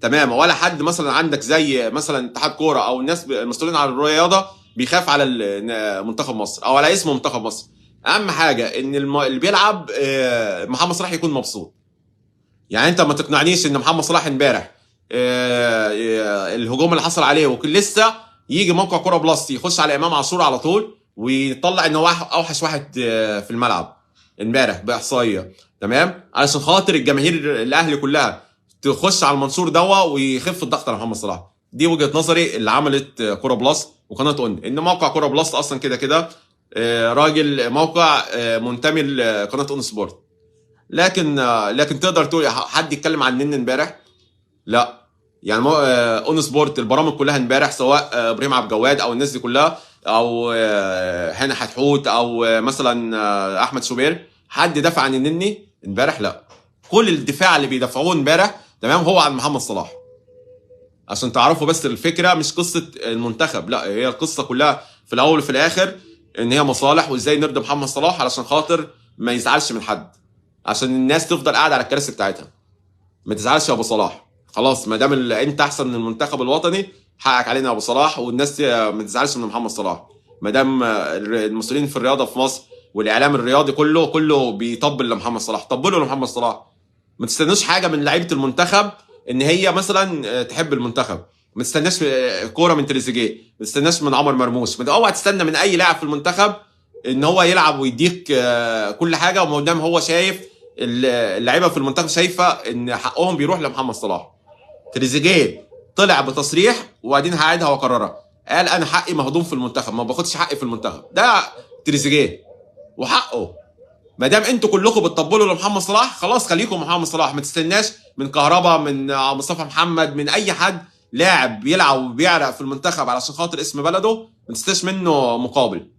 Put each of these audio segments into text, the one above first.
تمام، ولا حد مثلا عندك زي مثلا اتحاد كوره او الناس المسؤولين عن الرياضه بيخاف على منتخب مصر او على اسم منتخب مصر. اهم حاجه ان اللي بيلعب محمد صلاح يكون مبسوط. يعني انت ما تقنعنيش ان محمد صلاح امبارح الهجوم اللي حصل عليه وكل لسه يجي موقع كوره بلس يخش على امام عاشور على طول ويطلع ان هو اوحش واحد في الملعب امبارح باحصائيه، تمام، علشان خاطر الجماهير الاهلي كلها تخش على المنشور دوا ويخف الضغط على محمد صلاح. دي وجهه نظري اللي عملت كوره بلس وقناه اون، ان موقع كوره بلس اصلا كده كده راجل موقع منتمي لقناه اون سبورت. لكن تقدر تقول حد يتكلم عن نن امبارح؟ لا. يعني اون سبورت البرامج كلها امبارح سواء ابراهيم عبد الجواد او الناس دي كلها او هاني حتحوت او مثلا احمد شوبير، حد دافع عن النني امبارح؟ لا. كل الدفاع اللي بيدافعوه امبارح تمام هو عن محمد صلاح. عشان تعرفوا بس الفكره مش قصه المنتخب، لا، هي القصه كلها في الاول وفي الاخر ان هي مصالح وازاي نرضي محمد صلاح علشان خاطر ما يزعلش من حد، عشان الناس تفضل قاعده على الكراسي بتاعتها. ما تزعلش يا ابو صلاح، خلاص ما دام انت احسن من المنتخب الوطني حقك علينا يا ابو صلاح، والناس ما تزعلش من محمد صلاح. ما دام المسؤولين في الرياضه في مصر والاعلام الرياضي كله بيطبل لمحمد صلاح، طبلوا لمحمد صلاح. ما تستنوش حاجه من لعيبه المنتخب ان هي مثلا تحب المنتخب. ما تستناش كوره من تريزيجيه، ما تستناش من عمر مرموش، ما اوعى تستنى من اي لاعب في المنتخب ان هو يلعب ويديك كل حاجه، وما دام هو شايف اللعيبه في المنتخب شايفه ان حقهم بيروح لمحمد صلاح. تريزيجيه طلع بتصريح وبعدين هعيدها واكررها، قال انا حقي مهضوم في المنتخب، ما باخدش حقي في المنتخب. ده تريزيجيه وحقه. ما دام انتوا كلكم بتطبلوا لمحمد صلاح خلاص خليكم محمد صلاح، ما تستناش من كهربا من مصطفى محمد من اي حد لاعب بيلعب وبيعرق في المنتخب علشان خاطر اسم بلده، ما تستناش منه مقابل.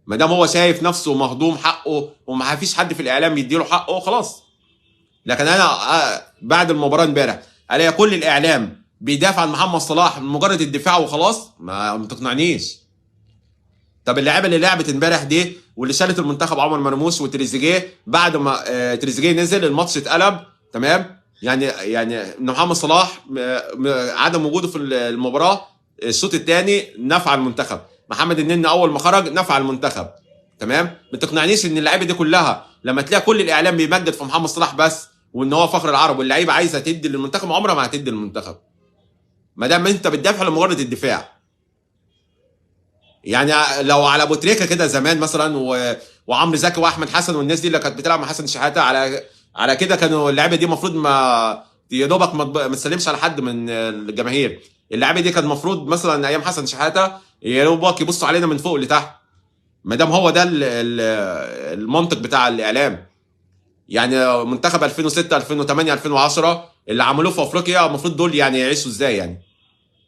ما دام هو شايف نفسه مهضوم حقه وما فيش حد في الاعلام يديله حقه خلاص. لكن انا بعد المباراه امبارح الاقي كل الاعلام بيدافع عن محمد صلاح من مجرد الدفاع وخلاص، ما تقنعنيش. طب اللعيبه اللي لعبت امبارح دي واللي شالت المنتخب عمر مرموش وتريزيجيه بعد ما تريزيجيه نزل الماتش اتقلب، تمام، يعني ان محمد صلاح عدم وجوده في المباراه الشوط الثاني نفع المنتخب. محمد النني اول ما خرج نفع المنتخب، تمام. ما تقنعنيش ان اللعيبه دي كلها لما تلاقي كل الاعلام بيمجد في محمد صلاح بس وان هو فخر العرب واللعيبه عايزه تدي للمنتخب، عمرها ما هتدي للمنتخب ما دام انت بتدافع لمجرد الدفاع. يعني لو على ابو تريكه كده زمان مثلا وعمرو زكي واحمد حسن والناس دي اللي كانت بتلعب مع حسن شحاته على كده، كانوا اللعيبه دي المفروض ما يا دوبك ما تسلمش على حد من الجماهير. اللعيبه دي كان المفروض مثلا ايام حسن شحاته يا دوبك يبصوا علينا من فوق لتحت. ما دام هو ده المنطق بتاع الاعلام. يعني منتخب 2006 2008 2010 اللي عملوه في افريقيا المفروض دول يعني يعيشوا ازاي يعني؟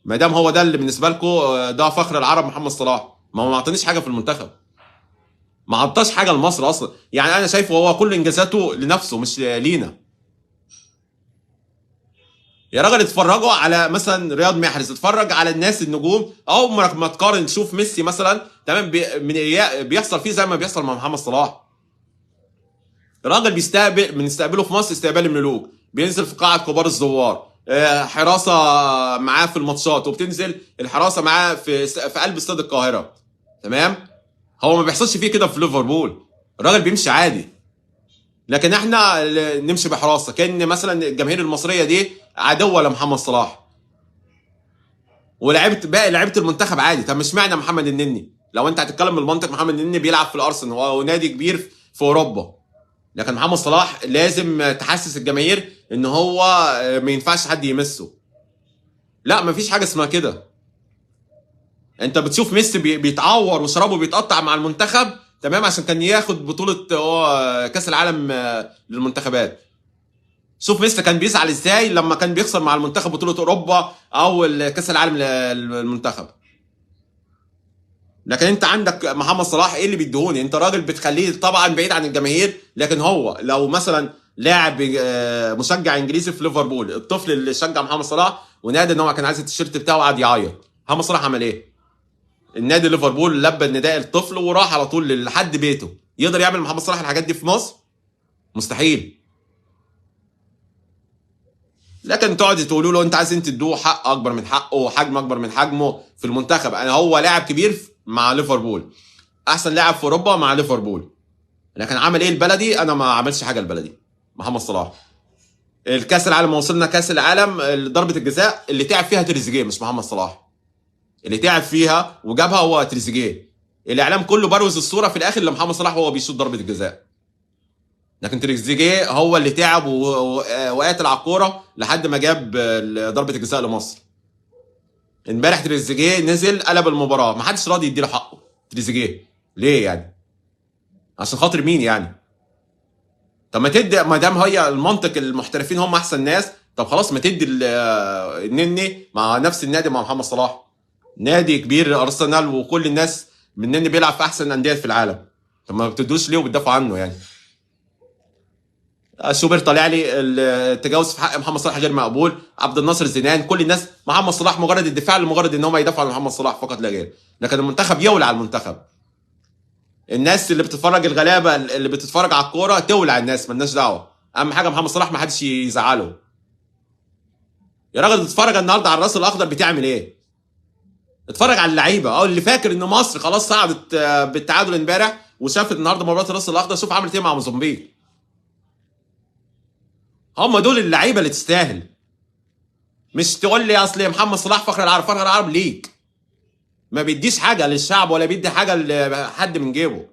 ما دام هو ده اللي بالنسبه لكم ده فخر العرب محمد صلاح، ما هو ما اعطانيش حاجه في المنتخب، ما عطاش حاجه لمصر اصلا. يعني انا شايفه هو كل انجازاته لنفسه مش لينا. يا راجل اتفرجوا على مثلا رياض محرز، اتفرج على الناس النجوم، عمرك ما تقارن تشوف ميسي مثلا تمام بيحصل فيه زي ما بيحصل مع محمد صلاح. راجل بنستقبله في مصر استقبال الملوك، بينزل في قاعه كبار الزوار، حراسه معاه في الماتشات، وبتنزل الحراسه معاه في قلب استاد القاهره، تمام. هو ما بيحصلش فيه كده في ليفربول، الراجل بيمشي عادي. لكن احنا نمشي بحراسه كان مثلا الجماهير المصريه دي عدوه لمحمد صلاح، ولعبت باقي لعيبه المنتخب عادي. طب مش معنى محمد النني لو انت هتتكلم بالمنطق، محمد النني بيلعب في الارسنال ونادي كبير في اوروبا، لكن محمد صلاح لازم تحسس الجماهير ان هو ما ينفعش حد يمسه. لا، ما فيش حاجه اسمها كده. انت بتشوف ميسي بيتعور وشرابه بيتقطع مع المنتخب، تمام، عشان كان ياخد بطوله كاس العالم للمنتخبات. شوف ميسي كان بيزعل ازاي لما كان بيخسر مع المنتخب بطوله اوروبا او كاس العالم للمنتخب. لكن انت عندك محمد صلاح ايه اللي بيديهوني؟ انت راجل بتخليه طبعا بعيد عن الجماهير، لكن هو لو مثلا لاعب مشجع انجليزي في ليفربول، الطفل اللي شجع محمد صلاح ونادى ان هو كان عايز التيشيرت بتاعه وقعد يعيط، محمد صلاح عمل ايه؟ النادي ليفربول لبى النداء الطفل وراح على طول لحد بيته. يقدر يعمل محمد صلاح الحاجات دي في مصر؟ مستحيل. لكن تقعد تقولوا له انت عايزين تدوه حق اكبر من حقه وحجم اكبر من حجمه في المنتخب. يعني هو لاعب كبير مع ليفربول، احسن لاعب في اوروبا مع ليفربول، لكن عمل ايه البلدي؟ انا ما عملش حاجه البلدي. محمد صلاح الكاس العالم ما وصلنا كاس العالم، ضربه الجزاء اللي تعب فيها تريزيجيه مش محمد صلاح، اللي تعب فيها وجابها هو تريزيجيه. الاعلام كله بروز الصوره في الاخر لمحمد صلاح وهو بيشوط ضربه الجزاء، لكن تريزيجيه هو اللي تعب وقاتل على الكوره لحد ما جاب ضربه الجزاء لمصر. امبارح تريزيجيه نزل قلب المباراه، ما حدش راضي يديله حقه. تريزيجيه ليه يعني؟ عشان خاطر مين يعني؟ طب ما تدي، ما دام هي المنطق المحترفين هم احسن ناس، طب خلاص ما تدي النني مع نفس النادي مع محمد صلاح، نادي كبير ارسنال وكل الناس من النني بيلعب في احسن الانديه في العالم، طب ما بتدوش ليه وبتدافعوا عنه يعني؟ شوبير طالع لي التجاوز في حق محمد صلاح غير مقبول، عبد الناصر زيدان، كل الناس محمد صلاح مجرد الدفاع لمجرد ان هم يدافعوا عن محمد صلاح فقط لا غير، لكن المنتخب يولع المنتخب. الناس اللي بتتفرج الغلابه اللي بتتفرج على الكوره تولع الناس، مالناش دعوه، اهم حاجه محمد صلاح ما حدش يزعله. يا راجل اتفرج النهارده على الراس الاخضر بتعمل ايه؟ اتفرج على اللعيبه، اللي فاكر ان مصر خلاص صعدت بالتعادل امبارح وشافت النهارده مباراه الراس الاخضر، شوف عملت ايه مع موزمبيق. هم دول اللعيبه اللي تستاهل، مش تقول لي اصل محمد صلاح فخر العرب. فخر العرب ليك، ما بيديش حاجه للشعب ولا بيدي حاجه لحد من جيبه.